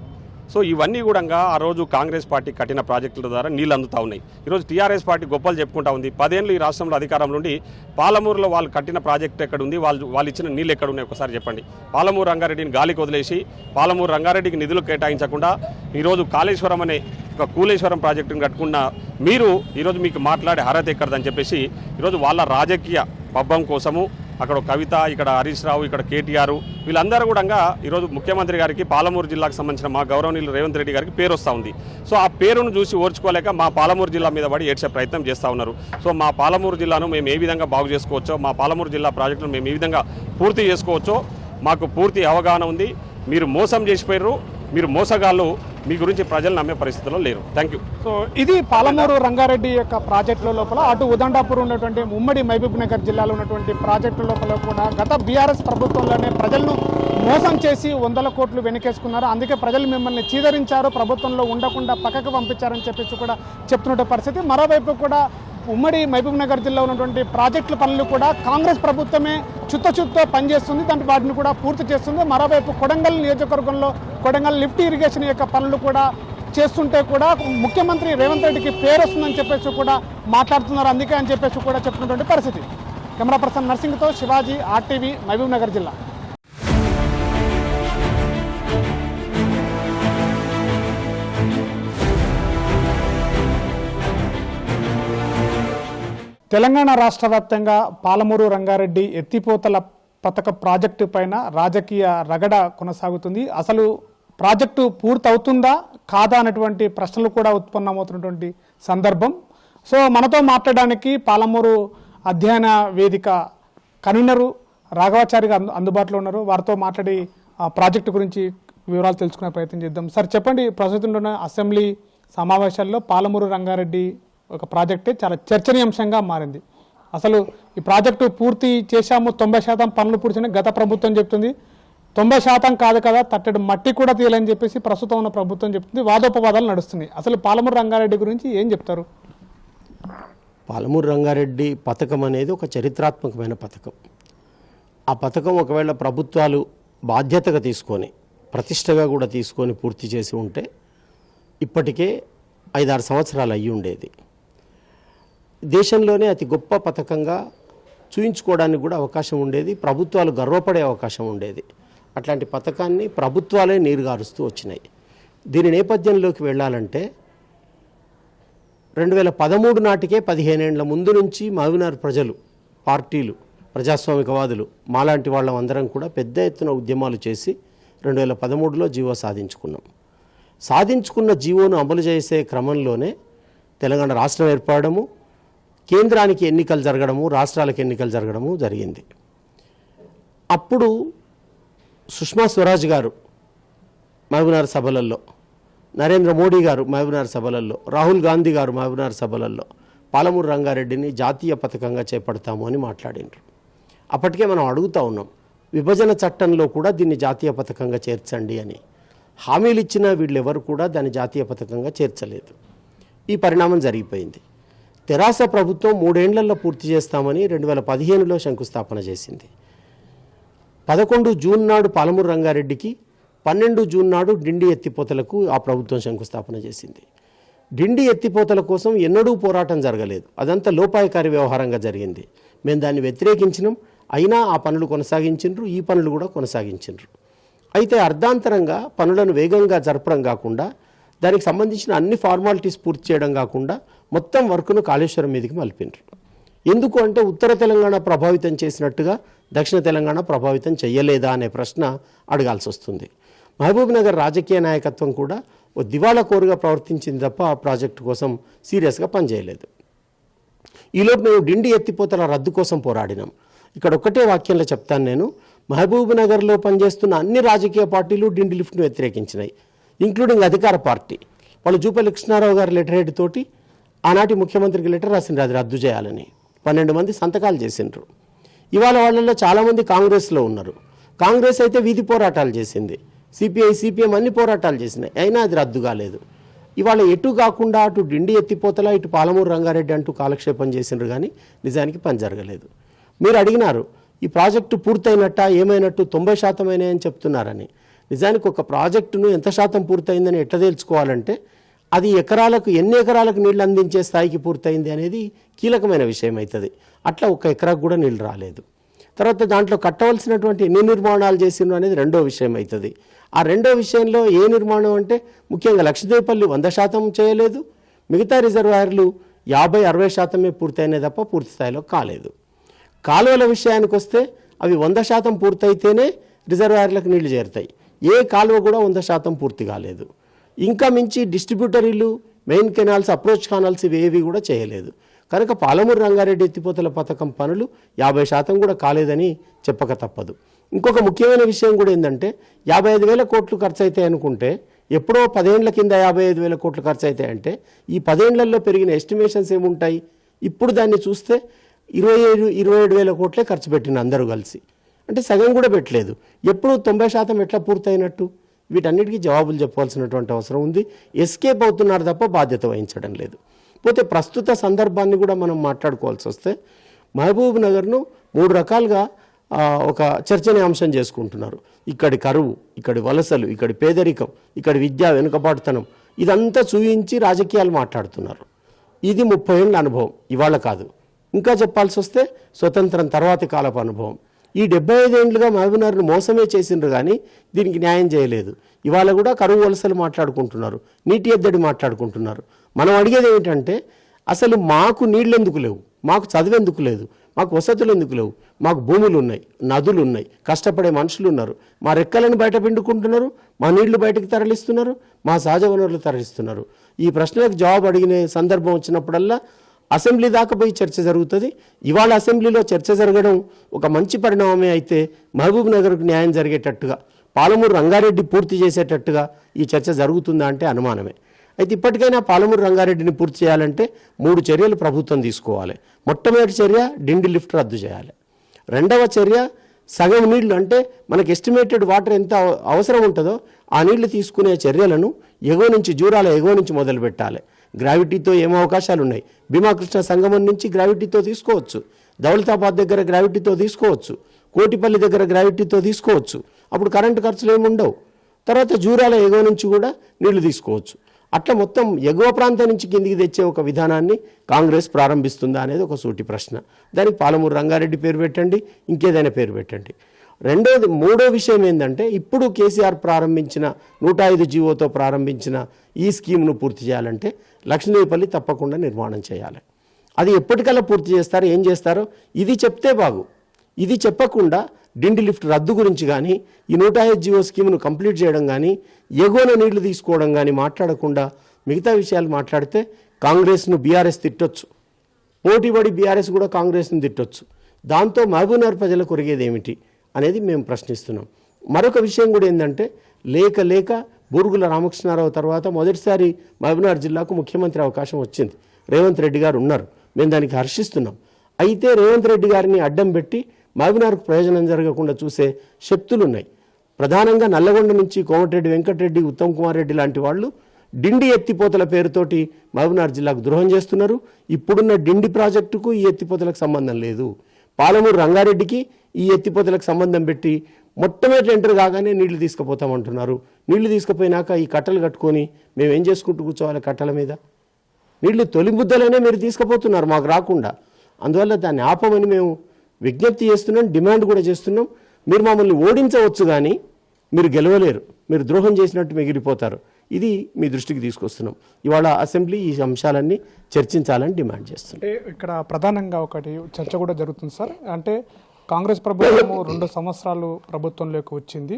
B: సో ఇవన్నీ కూడా ఆ రోజు కాంగ్రెస్ పార్టీ కట్టిన ప్రాజెక్టుల ద్వారా నీళ్ళు అందుతూ ఉన్నాయి. ఈరోజు టీఆర్ఎస్ పార్టీ గొప్పలు చెప్పుకుంటా ఉంది. 10 ఏళ్ళు ఈ రాష్ట్రంలో అధికారంలో ఉండి పాలమూరులో వాళ్ళు కట్టిన ప్రాజెక్టు ఎక్కడ ఉంది, వాళ్ళు ఇచ్చిన నీళ్ళు ఎక్కడ ఉన్నాయి ఒకసారి చెప్పండి. పాలమూరు రంగారెడ్డిని గాలికి వదిలేసి పాలమూరు రంగారెడ్డికి నిధులు కేటాయించకుండా ఈరోజు కాళేశ్వరం అనే ఒక కూలేశ్వరం ప్రాజెక్టును కట్టుకున్న మీరు ఈరోజు మీకు మాట్లాడే అర్హత ఎక్కడదని చెప్పేసి ఈరోజు వాళ్ళ రాజకీయ పబ్బం కోసము అక్కడ కవిత, ఇక్కడ హరీష్ రావు, ఇక్కడ కేటీఆర్ వీళ్ళందరూ కూడా ఈరోజు ముఖ్యమంత్రి గారికి పాలమూరు జిల్లాకు సంబంధించిన మా గౌరవనీయులు రేవంత్ రెడ్డి గారికి పేరు వస్తూ ఉంది. సో ఆ పేరును చూసి ఓర్చుకోలేక మా పాలమూరు జిల్లా మీద పడి ఏడ్చే ప్రయత్నం చేస్తూ ఉన్నారు. సో మా పాలమూరు జిల్లాను మేము ఏ విధంగా బాగు చేసుకోవచ్చో, మా పాలమూరు జిల్లా ప్రాజెక్టును మేము ఏ విధంగా పూర్తి చేసుకోవచ్చో మాకు పూర్తి అవగాహన ఉంది. మీరు మోసం చేసిపోయారు, మీరు మోసగాళ్ళు, మీ గురించి ప్రజలు నమ్మే పరిస్థితుల్లో లేరు. Thank you.
A: సో ఇది పాలమూరు రంగారెడ్డి యొక్క ప్రాజెక్టుల లోపల, అటు ఉదండాపూర్ ఉన్నటువంటి ఉమ్మడి మహబూబ్ నగర్ జిల్లాలో ఉన్నటువంటి ప్రాజెక్టుల లోపల కూడా గత బీఆర్ఎస్ ప్రభుత్వంలోనే ప్రజలను మోసం చేసి 100 కోట్లు వెనకేసుకున్నారు. అందుకే ప్రజలు మిమ్మల్ని చీదరించారు, ప్రభుత్వంలో ఉండకుండా పక్కకు పంపించారని చెప్పేసి కూడా చెప్తున్న పరిస్థితి. మరోవైపు కూడా ఉమ్మడి మహబూబ్ నగర్ జిల్లా ఉన్నటువంటి ప్రాజెక్టుల పనులు కూడా కాంగ్రెస్ ప్రభుత్వమే చుత్త పనిచేస్తుంది, దాంట్లో వాటిని కూడా పూర్తి చేస్తుంది. మరోవైపు కొడంగల్ నియోజకవర్గంలో కొడంగల్ లిఫ్ట్ ఇరిగేషన్ యొక్క పనులు కూడా చేస్తుంటే కూడా ముఖ్యమంత్రి రేవంత్ రెడ్డికి పేరు వస్తుందని చెప్పేసి కూడా మాట్లాడుతున్నారు. అందుకే అని చెప్పేసి కూడా చెప్తున్నటువంటి పరిస్థితి. కెమెరా పర్సన్ నర్సింగ్తో శివాజీ, RTV, మహబూబ్ నగర్ జిల్లా. తెలంగాణ రాష్ట్ర వ్యాప్తంగా పాలమూరు రంగారెడ్డి ఎత్తిపోతల పథక ప్రాజెక్టు పైన రాజకీయ రగడ కొనసాగుతుంది. అసలు ప్రాజెక్టు పూర్తవుతుందా కాదా అనేటువంటి ప్రశ్నలు కూడా ఉత్పన్నమవుతున్నటువంటి సందర్భం. సో మనతో మాట్లాడడానికి పాలమూరు అధ్యయన వేదిక కన్వీనరు రాఘవాచారి గారు అందుబాటులో ఉన్నారు. వారితో మాట్లాడి ఆ ప్రాజెక్టు గురించి వివరాలు తెలుసుకునే ప్రయత్నం చేద్దాం. సార్ చెప్పండి, ప్రస్తుతం ఉన్న అసెంబ్లీ సమావేశాల్లో పాలమూరు రంగారెడ్డి ఒక ప్రాజెక్టే చాలా చర్చనీయాంశంగా మారింది. అసలు ఈ ప్రాజెక్టు పూర్తి చేశాము, 90% పనులు పూర్తి గత ప్రభుత్వం చెప్తుంది. 90% కాదు కదా, తట్టడి మట్టి కూడా తీయాలని చెప్పేసి ప్రస్తుతం ఉన్న ప్రభుత్వం చెప్తుంది. వాదోపవాదాలు నడుస్తున్నాయి. అసలు పాలమూరు రంగారెడ్డి గురించి ఏం చెప్తారు?
C: పాలమూరు రంగారెడ్డి పథకం అనేది ఒక చరిత్రాత్మకమైన పథకం. ఆ పథకం ఒకవేళ ప్రభుత్వాలు బాధ్యతగా తీసుకొని ప్రతిష్టగా కూడా తీసుకొని పూర్తి చేసి ఉంటే ఇప్పటికే 5-6 సంవత్సరాలు అయ్యి ఉండేది. దేశంలోనే అతి గొప్ప పథకంగా చూయించుకోవడానికి కూడా అవకాశం ఉండేది, ప్రభుత్వాలు గర్వపడే అవకాశం ఉండేది. అట్లాంటి పథకాన్ని ప్రభుత్వాలే నీరుగారుస్తూ వచ్చినాయి. దీని నేపథ్యంలోకి వెళ్ళాలంటే 2013 నాటికే 15 ఏళ్ల ముందు నుంచి మహబూబ్నగర్ ప్రజలు, పార్టీలు, ప్రజాస్వామికవాదులు మాలాంటి వాళ్ళం అందరం కూడా పెద్ద ఎత్తున ఉద్యమాలు చేసి 2013లో జీవో సాధించుకున్న జీవోను అమలు చేసే క్రమంలోనే తెలంగాణ రాష్ట్రం ఏర్పడము, కేంద్రానికి ఎన్నికలు జరగడము, రాష్ట్రాలకు ఎన్నికలు జరగడము జరిగింది. అప్పుడు సుష్మా స్వరాజ్ గారు మహబూబ్నగర్ సభలలో, నరేంద్ర మోడీ గారు మహబూబ్నగర్ సభలలో, రాహుల్ గాంధీ గారు మహబూబ్నగర్ సభలలో పాలమూరు రంగారెడ్డిని జాతీయ పథకంగా చేపడతాము అని మాట్లాడినారు. అప్పటికే మనం అడుగుతూ ఉన్నాం, విభజన చట్టంలో కూడా దీన్ని జాతీయ పథకంగా చేర్చండి అని. హామీలు ఇచ్చిన వీళ్ళెవరు కూడా దాన్ని జాతీయ పథకంగా చేర్చలేదు. ఈ పరిణామం జరిగిపోయింది. తెరాస ప్రభుత్వం 3 ఏళ్లలో పూర్తి చేస్తామని 2015లో శంకుస్థాపన చేసింది. 11 జూన్ నాడు పాలమూరు రంగారెడ్డికి, 12 జూన్ నాడు డిండి ఎత్తిపోతలకు ఆ ప్రభుత్వం శంకుస్థాపన చేసింది. డిండి ఎత్తిపోతల కోసం ఎన్నడూ పోరాటం జరగలేదు, అదంతా లోపాయకారి వ్యవహారంగా జరిగింది. మేము దాన్ని వ్యతిరేకించినాం, అయినా ఆ పనులు కొనసాగించిండ్రు, ఈ పనులు కూడా కొనసాగించిండ్రు. అయితే అర్ధాంతరంగా పనులను వేగంగా జరపడం కాకుండా, దానికి సంబంధించిన అన్ని ఫార్మాలిటీస్ పూర్తి చేయడం కాకుండా మొత్తం వర్క్ను కాళేశ్వరం మీదకి మలిపిండ్రు. ఎందుకు అంటే ఉత్తర తెలంగాణ ప్రభావితం చేసినట్టుగా దక్షిణ తెలంగాణ ప్రభావితం చేయలేదా అనే ప్రశ్న అడగాల్సి వస్తుంది. మహబూబ్ నగర్ రాజకీయ నాయకత్వం కూడా ఓ దివాళా కోరుగా ప్రవర్తించింది తప్ప ఆ ప్రాజెక్టు కోసం సీరియస్గా పనిచేయలేదు. ఈలోపు మేము డిండి ఎత్తిపోతల రద్దు కోసం పోరాడినాం. ఇక్కడ ఒక్కటే వాక్యంలో చెప్తాను నేను, మహబూబ్ నగర్లో పనిచేస్తున్న అన్ని రాజకీయ పార్టీలు డిండి లిఫ్ట్ను వ్యతిరేకించినాయి, ఇంక్లూడింగ్ అధికార పార్టీ. వాళ్ళు జూపల్లి కృష్ణారావు గారి లెటర్ హెడ్ తోటి ఆనాటి ముఖ్యమంత్రికి లెటర్ రాసిండ్రు అది రద్దు చేయాలని. 12 మంది సంతకాలు చేసిండ్రు. ఇవాళ వాళ్ళల్లో చాలామంది కాంగ్రెస్లో ఉన్నారు. కాంగ్రెస్ అయితే వీధి పోరాటాలు చేసింది, సిపిఐ సిపిఎం అన్ని పోరాటాలు చేసినాయి, అయినా అది రద్దు కాలేదు. ఇవాళ ఎటు కాకుండా అటు డిండి ఎత్తిపోతల, ఇటు పాలమూరు రంగారెడ్డి అంటూ కాలక్షేపం చేసిండ్రు, కానీ నిజానికి పని జరగలేదు. మీరు అడిగినారు ఈ ప్రాజెక్టు పూర్తయినట్ట, ఏమైనట్టు 90% అయినాయని చెప్తున్నారని. నిజానికి ఒక ప్రాజెక్టును ఎంత శాతం పూర్తయిందని ఎట్లా తెలుసుకోవాలంటే అది ఎన్ని ఎకరాలకు నీళ్లు అందించే స్థాయికి పూర్తయింది అనేది కీలకమైన విషయం అవుతుంది. అట్లా 1 ఎకరాకు కూడా నీళ్ళు రాలేదు. తర్వాత దాంట్లో కట్టవలసినటువంటి ఎన్ని నిర్మాణాలు చేసిండ్రు అనేది రెండో విషయం అవుతుంది. ఆ రెండో విషయంలో ఏ నిర్మాణం అంటే ముఖ్యంగా లక్షదేవపల్లి 100% చేయలేదు, మిగతా రిజర్వాయర్లు 50-60% పూర్తయినాయి తప్ప పూర్తి స్థాయిలో కాలేదు. కాలువల విషయానికి వస్తే అవి 100% పూర్తయితేనే రిజర్వాయర్లకు నీళ్లు చేరుతాయి. ఏ కాలువ కూడా 100% పూర్తి కాలేదు. ఇంకా మించి డిస్ట్రిబ్యూటరీలు, మెయిన్ కెనాల్స్, అప్రోచ్ కెనాల్స్ ఇవేవి కూడా చేయలేదు. కనుక పాలమూరు రంగారెడ్డి ఎత్తిపోతల పథకం పనులు 50% కూడా కాలేదని చెప్పక తప్పదు. ఇంకొక ముఖ్యమైన విషయం కూడా ఏంటంటే 55,000 కోట్లు ఖర్చు అవుతాయి అనుకుంటే, ఎప్పుడో 10 ఏళ్ల కింద 55,000 కోట్లు ఖర్చు అవుతాయంటే ఈ 10 ఏళ్లలో పెరిగిన ఎస్టిమేషన్స్ ఏముంటాయి? ఇప్పుడు దాన్ని చూస్తే 27,000 కోట్లే ఖర్చు పెట్టిన అందరూ కలిసి, అంటే సగం కూడా పెట్టలేదు. ఎప్పుడు 90% ఎట్లా పూర్తయినట్టు? వీటన్నిటికీ జవాబులు చెప్పాల్సినటువంటి అవసరం ఉంది. ఎస్కేప్ అవుతున్నారు తప్ప బాధ్యత వహించడం లేదు. పోతే ప్రస్తుత సందర్భాన్ని కూడా మనం మాట్లాడుకోవాల్సి వస్తే మహబూబ్ నగర్ను 3 రకాలుగా ఒక చర్చనీయాంశం చేసుకుంటున్నారు. ఇక్కడి కరువు, ఇక్కడి వలసలు, ఇక్కడి పేదరికం, ఇక్కడి విద్యా వెనుకబాటుతనం, ఇదంతా చూయించి రాజకీయాలు మాట్లాడుతున్నారు. ఇది 30 ఏళ్ళ అనుభవం, ఇవాళ కాదు. ఇంకా చెప్పాల్సి వస్తే స్వతంత్రం తర్వాతి కాలపు అనుభవం. ఈ 75 ఏళ్ళుగా మహబూబ్నగర్ను మోసమే చేసిండ్రు, కానీ దీనికి న్యాయం చేయలేదు. ఇవాళ కూడా కరువు వలసలు మాట్లాడుకుంటున్నారు, నీటి ఎద్దడి మాట్లాడుకుంటున్నారు. మనం అడిగేది ఏమిటంటే అసలు మాకు నీళ్ళు ఎందుకు లేవు, మాకు చదువు ఎందుకు లేదు, మాకు వసతులు ఎందుకు లేవు, మాకు భూములు ఉన్నాయి, నదులు ఉన్నాయి, కష్టపడే మనుషులు ఉన్నారు, మా రెక్కలను బయట పిండుకుంటున్నారు, మా నీళ్లు బయటకు తరలిస్తున్నారు, మా సహజ వనరులు తరలిస్తున్నారు. ఈ ప్రశ్నలకు జవాబు అడిగిన సందర్భం వచ్చినప్పుడల్లా అసెంబ్లీ దాకా పోయి చర్చ జరుగుతుంది. ఇవాళ అసెంబ్లీలో చర్చ జరగడం ఒక మంచి పరిణామమే. అయితే మహబూబ్ నగర్కు న్యాయం జరిగేటట్టుగా, పాలమూరు రంగారెడ్డి పూర్తి చేసేటట్టుగా ఈ చర్చ జరుగుతుందా అంటే అనుమానమే. అయితే ఇప్పటికైనా పాలమూరు రంగారెడ్డిని పూర్తి చేయాలంటే 3 చర్యలు ప్రభుత్వం తీసుకోవాలి. మొట్టమొదటి చర్య డిండి లిఫ్ట్ రద్దు చేయాలి. రెండవ చర్య సగం నీళ్లు, అంటే మనకు ఎస్టిమేటెడ్ వాటర్ ఎంత అవసరం ఉంటుందో ఆ నీళ్లు తీసుకునే చర్యలను ఎగువ నుంచి, జూరాల ఎగువ నుంచి మొదలు పెట్టాలి. గ్రావిటీతో ఏం అవకాశాలు ఉన్నాయి? భీమాకృష్ణ సంగమం నుంచి గ్రావిటీతో తీసుకోవచ్చు, దౌలతాబాద్ దగ్గర గ్రావిటీతో తీసుకోవచ్చు, కోటిపల్లి దగ్గర గ్రావిటీతో తీసుకోవచ్చు. అప్పుడు కరెంటు ఖర్చులు ఏమి ఉండవు. తర్వాత జూరాల ఎగువ నుంచి కూడా నీళ్లు తీసుకోవచ్చు. అట్లా మొత్తం ఎగువ ప్రాంతం నుంచి కిందికి తెచ్చే ఒక విధానాన్ని కాంగ్రెస్ ప్రారంభిస్తుందా అనేది ఒక సూటి ప్రశ్న. దానికి పాలమూరు రంగారెడ్డి పేరు పెట్టండి, ఇంకేదైనా పేరు పెట్టండి. మూడో విషయం ఏంటంటే, ఇప్పుడు కేసీఆర్ ప్రారంభించిన 105 జీవోతో ప్రారంభించిన ఈ స్కీమ్ను పూర్తి చేయాలంటే లక్ష్మీపల్లి తప్పకుండా నిర్మాణం చేయాలి. అది ఎప్పటికల్లా పూర్తి చేస్తారో ఏం చేస్తారో ఇది చెప్తే బాగు. ఇది చెప్పకుండా డిండి లిఫ్ట్ రద్దు గురించి కానీ, ఈ 105 జీవో స్కీమ్ను కంప్లీట్ చేయడం కానీ, ఎగువన నీళ్లు తీసుకోవడం కానీ మాట్లాడకుండా మిగతా విషయాలు మాట్లాడితే కాంగ్రెస్ను బీఆర్ఎస్ తిట్టొచ్చు, పోటీపడి బీఆర్ఎస్ కూడా కాంగ్రెస్ను తిట్టొచ్చు. దాంతో మహబూబ్నగర్ ప్రజలకు ఒరిగేది ఏమిటి అనేది మేము ప్రశ్నిస్తున్నాం. మరొక విషయం కూడా ఏంటంటే, లేక బూరుగుల రామకృష్ణారావు తర్వాత మొదటిసారి మహబూబ్నగర్ జిల్లాకు ముఖ్యమంత్రి అవకాశం వచ్చింది. రేవంత్ రెడ్డి గారు ఉన్నారు, మేము దానికి హర్షిస్తున్నాం. అయితే రేవంత్ రెడ్డి గారిని అడ్డం పెట్టి మహబూబ్నగర్కు ప్రయోజనం జరగకుండా చూసే శక్తులు ఉన్నాయి. ప్రధానంగా నల్లగొండ నుంచి కోమటిరెడ్డి వెంకటరెడ్డి, ఉత్తమ్ కుమార్ రెడ్డి లాంటి వాళ్ళు డిండి ఎత్తిపోతల పేరుతోటి మహబూబ్నగర్ జిల్లాకు ద్రోహం చేస్తున్నారు. ఇప్పుడున్న డిండి ప్రాజెక్టుకు ఈ ఎత్తిపోతలకు సంబంధం లేదు. పాలమూరు రంగారెడ్డికి ఈ ఎత్తిపోతలకు సంబంధం పెట్టి మొట్టమొదటి ఎంటర్ కాగానే నీళ్లు తీసుకుపోతామంటున్నారు. నీళ్లు తీసుకుపోయినాక ఈ కట్టలు కట్టుకొని మేము ఏం చేసుకుంటూ కూర్చోవాలి? కట్టల మీద నీళ్లు తొలి ముద్దలనే మీరు తీసుకుపోతున్నారు మాకు రాకుండా. అందువల్ల దాన్ని ఆపమని మేము విజ్ఞప్తి చేస్తున్నాం, డిమాండ్ కూడా చేస్తున్నాం. మీరు మమ్మల్ని ఓడించవచ్చు కానీ మీరు గెలవలేరు, మీరు ద్రోహం చేసినట్టు మిగిలిపోతారు. ఇది మీ దృష్టికి తీసుకొస్తున్నాం. ఇవాళ అసెంబ్లీ ఈ అంశాలన్నీ చర్చించాలని డిమాండ్ చేస్తున్నాం.
A: అంటే ఇక్కడ ప్రధానంగా ఒకటి చర్చ కూడా జరుగుతుంది సార్. అంటే కాంగ్రెస్ ప్రభుత్వము 2 సంవత్సరాలు ప్రభుత్వంలోకి వచ్చింది.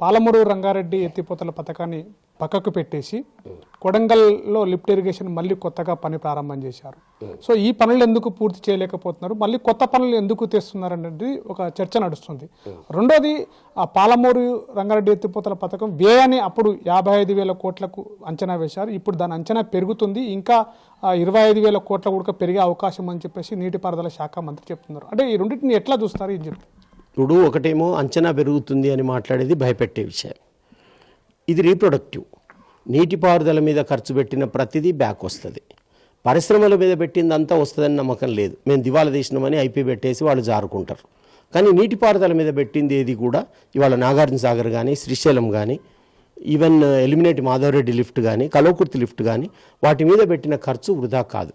A: పాలమూరు రంగారెడ్డి ఎత్తిపోతల పథకాన్ని పక్కకు పెట్టేసి కొడంగల్లో లిఫ్ట్ ఇరిగేషన్ మళ్ళీ కొత్తగా పని ప్రారంభం చేశారు. సో ఈ పనులు ఎందుకు పూర్తి చేయలేకపోతున్నారు, మళ్ళీ కొత్త పనులు ఎందుకు తెస్తున్నారు అనేది ఒక చర్చ నడుస్తుంది. రెండోది, ఆ పాలమూరు రంగారెడ్డి ఎత్తిపోతల పథకం వ్యయాన్ని అప్పుడు 55,000 కోట్లకు అంచనా వేశారు. ఇప్పుడు దాని అంచనా పెరుగుతుంది, ఇంకా 25,000 కోట్ల కూడా పెరిగే అవకాశం అని చెప్పేసి నీటిపారుదల శాఖ మంత్రి చెప్తున్నారు. అంటే ఈ రెండింటిని ఎట్లా చూస్తారు ఏం చెప్తారు?
C: ఇప్పుడు ఒకటేమో అంచనా పెరుగుతుంది అని మాట్లాడేది భయపెట్టే విషయం, ఇది రీప్రొడక్టివ్. నీటిపారుదల మీద ఖర్చు పెట్టిన ప్రతిదీ బ్యాక్ వస్తుంది. పరిశ్రమల మీద పెట్టిందంతా వస్తుందని నమ్మకం లేదు. మేము దివాలా తీసినామని ఐపీ పెట్టేసి వాళ్ళు జారుకుంటారు. కానీ నీటిపారుదల మీద పెట్టింది ఏది కూడా ఇవాళ నాగార్జున సాగర్ కానీ, శ్రీశైలం కానీ, ఈవెన్ ఎలిమినేట్ మాధవరెడ్డి లిఫ్ట్ కానీ, కల్వకుర్తి లిఫ్ట్ కానీ, వాటి మీద పెట్టిన ఖర్చు వృధా కాదు.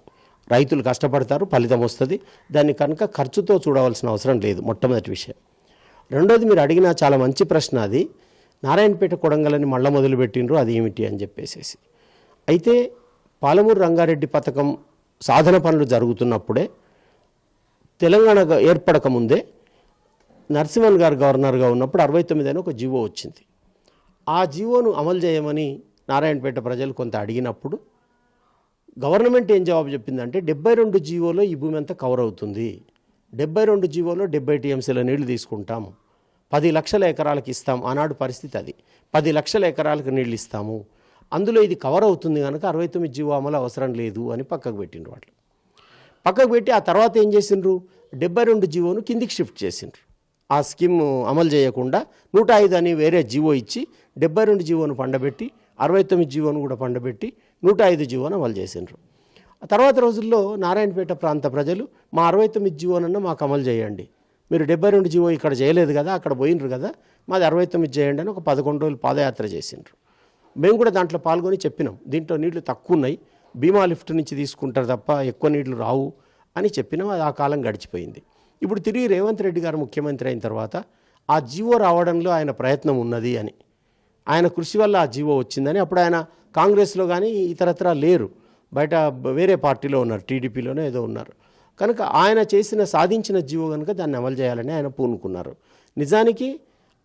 C: రైతులు కష్టపడతారు, ఫలితం వస్తుంది. దాన్ని కనుక ఖర్చుతో చూడవలసిన అవసరం లేదు, మొట్టమొదటి విషయం. రెండోది, మీరు అడిగిన చాలా మంచి ప్రశ్న అది. నారాయణపేట కొడంగలని మళ్ళీ మొదలుపెట్టినరు, అది ఏమిటి అని చెప్పేసి. అయితే పాలమూరు రంగారెడ్డి పథకం సాధన పనులు జరుగుతున్నప్పుడే, తెలంగాణ ఏర్పడక ముందే నరసింహన్ గారు గవర్నర్గా ఉన్నప్పుడు 69 అని ఒక జీవో వచ్చింది. ఆ జీవోను అమలు చేయమని నారాయణపేట ప్రజలు కొంత అడిగినప్పుడు గవర్నమెంట్ ఏం జవాబు చెప్పిందంటే, 72 జీవోలో ఈ భూమి అంతా కవర్ అవుతుంది, 72 జీవోలో 70 టీఎంసీల నీళ్లు తీసుకుంటాం, 10 లక్షల ఎకరాలకు ఇస్తాం. ఆనాడు పరిస్థితి అది, 10 లక్షల ఎకరాలకు నీళ్ళు ఇస్తాము, అందులో ఇది కవర్ అవుతుంది కనుక 69 జీవో అమలు అవసరం లేదు అని పక్కకు పెట్టిండ్రు. వాళ్ళు పక్కకు పెట్టి ఆ తర్వాత ఏం చేసిండ్రు, 72 జీవోను కిందికి షిఫ్ట్ చేసిండ్రు. ఆ స్కీమ్ అమలు చేయకుండా 105 అని వేరే జీవో ఇచ్చి 72 జీవోను పండబెట్టి 69 జీవోను కూడా పండబెట్టి 105 జీవోను అమలు చేసిండ్రు. ఆ తర్వాత రోజుల్లో నారాయణపేట ప్రాంత ప్రజలు మా 69 జీవోనన్నా మాకు అమలు చేయండి, మీరు 72 జీవో ఇక్కడ చేయలేదు కదా, అక్కడ పోయినరు కదా, మాది 69 చేయండి అని ఒక 11 రోజులు పాదయాత్ర చేసిండ్రు. మేము కూడా దాంట్లో పాల్గొని చెప్పినాం, దీంట్లో నీళ్లు తక్కువ ఉన్నాయి, భీమా లిఫ్ట్ నుంచి తీసుకుంటారు తప్ప ఎక్కువ నీళ్లు రావు అని చెప్పినాం. అది ఆ కాలం గడిచిపోయింది. ఇప్పుడు తిరిగి రేవంత్ రెడ్డి గారు ముఖ్యమంత్రి అయిన తర్వాత ఆ జీవో రావడంలో ఆయన ప్రయత్నం ఉన్నది అని, ఆయన కృషి వల్ల ఆ జీవో వచ్చిందని, అప్పుడు ఆయన కాంగ్రెస్లో కానీ ఇతరత్రా లేరు, బయట వేరే పార్టీలో ఉన్నారు, టీడీపీలోనే ఏదో ఉన్నారు. కనుక ఆయన సాధించిన జీవో కనుక దాన్ని అమలు చేయాలని ఆయన పూనుకున్నారు. నిజానికి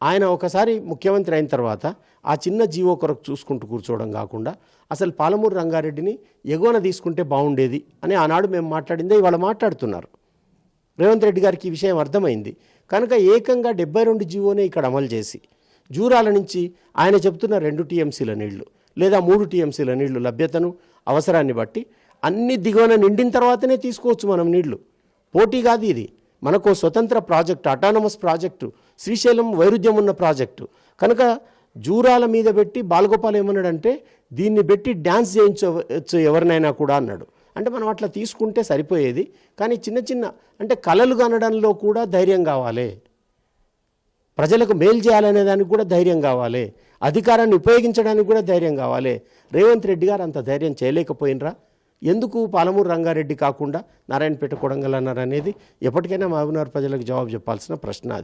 C: ఆయన ఒకసారి ముఖ్యమంత్రి అయిన తర్వాత ఆ చిన్న జీవో కొరకు చూసుకుంటూ కూర్చోవడం కాకుండా అసలు పాలమూరు రంగారెడ్డిని ఎగువన తీసుకుంటే బాగుండేది అని ఆనాడు మేము మాట్లాడిందే ఇవాళ మాట్లాడుతున్నారు. రేవంత్ రెడ్డి గారికి ఈ విషయం అర్థమైంది కనుక ఏకంగా 72 జీవోనే ఇక్కడ అమలు చేసి జూరాల నుంచి ఆయన చెప్తున్న 2 టీఎంసీల నీళ్లు లేదా 3 టీఎంసీల నీళ్లు లభ్యతను అవసరాన్ని బట్టి అన్ని దిగువన నిండిన తర్వాతనే తీసుకోవచ్చు మనం నీళ్లు. పోటీ కాదు ఇది, మనకు స్వతంత్ర ప్రాజెక్టు, అటానమస్ ప్రాజెక్టు, శ్రీశైలం వైరుధ్యం ఉన్న ప్రాజెక్టు. కనుక జూరాల మీద పెట్టి బాలగోపాల్ ఏమన్నాడంటే దీన్ని పెట్టి డ్యాన్స్ చేయించవచ్చు ఎవరినైనా కూడా అన్నాడు. అంటే మనం అట్లా తీసుకుంటే సరిపోయేది. కానీ చిన్న చిన్న అంటే కలలు కనడంలో కూడా ధైర్యం కావాలి, ప్రజలకు మేలు చేయాలనే దానికి కూడా ధైర్యం కావాలి, అధికారాన్ని ఉపయోగించడానికి కూడా ధైర్యం కావాలి. రేవంత్ రెడ్డి గారు అంత ధైర్యం చేయలేకపోయినరా? ఎందుకు పాలమూరు రంగారెడ్డి కాకుండా నారాయణపేట కొడంగల్ అన్నారు అనేది ఎప్పటికైనా మహబూబ్నగర్ ప్రజలకు జవాబు చెప్పాల్సిన ప్రశ్న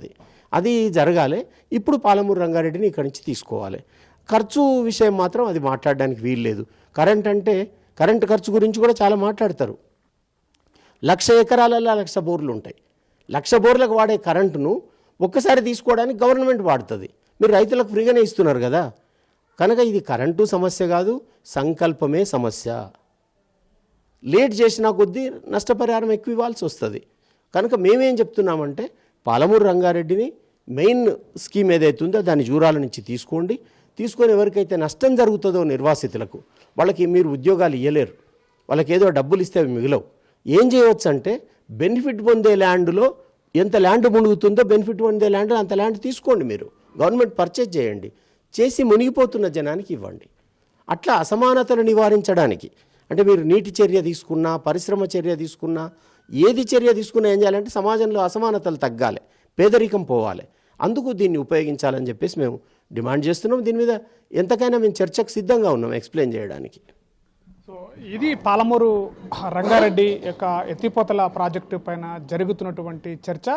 C: అది జరగాలి. ఇప్పుడు పాలమూరు రంగారెడ్డిని ఇక్కడి నుంచి తీసుకోవాలి. ఖర్చు విషయం మాత్రం అది మాట్లాడడానికి వీల్లేదు. కరెంట్ ఖర్చు గురించి కూడా చాలా మాట్లాడతారు. 1,00,000 ఎకరాలలో 1,00,000 బోర్లు ఉంటాయి. 1,00,000 బోర్లకు వాడే కరెంటును ఒక్కసారి తీసుకోవడానికి గవర్నమెంట్ వాడుతుంది. మీరు రైతులకు ఫ్రీగానే ఇస్తున్నారు కదా. కనుక ఇది కరెంటు సమస్య కాదు, సంకల్పమే సమస్య. లేట్ చేసినా కొద్దీ నష్టపరిహారం ఎక్కువ ఇవ్వాల్సి వస్తుంది. కనుక మేమేం చెప్తున్నామంటే పాలమూరు రంగారెడ్డిని మెయిన్ స్కీమ్ ఏదైతే ఉందో దాన్ని జూరాల నుంచి తీసుకొని ఎవరికైతే నష్టం జరుగుతుందో నిర్వాసితులకు, వాళ్ళకి మీరు ఉద్యోగాలు ఇవ్వలేరు, వాళ్ళకి ఏదో డబ్బులు ఇస్తే అవి మిగిలవు. ఏం చేయవచ్చు అంటే బెనిఫిట్ పొందే ల్యాండ్లో ఎంత ల్యాండ్ మునుగుతుందో బెనిఫిట్ పొందే ల్యాండ్ అంత ల్యాండ్ తీసుకోండి. మీరు గవర్నమెంట్ పర్చేజ్ చేయండి, చేసి మునిగిపోతున్న జనానికి ఇవ్వండి. అట్లా అసమానతలు నివారించడానికి అంటే మీరు నీటి చర్య తీసుకున్నా, పరిశ్రమ చర్య తీసుకున్నా, ఏది చర్య తీసుకున్నా ఏం చేయాలంటే సమాజంలో అసమానతలు తగ్గాలి, పేదరికం పోవాలి. అందుకు దీన్ని ఉపయోగించాలని చెప్పేసి మేము డిమాండ్ చేస్తున్నాం. దీని మీద ఎంతకైనా మేము చర్చకు సిద్ధంగా ఉన్నాం, ఎక్స్ప్లెయిన్ చేయడానికి.
A: సో ఇది పాలమూరు రంగారెడ్డి యొక్క ఎత్తిపోతల ప్రాజెక్టు పైన జరుగుతున్నటువంటి చర్చ.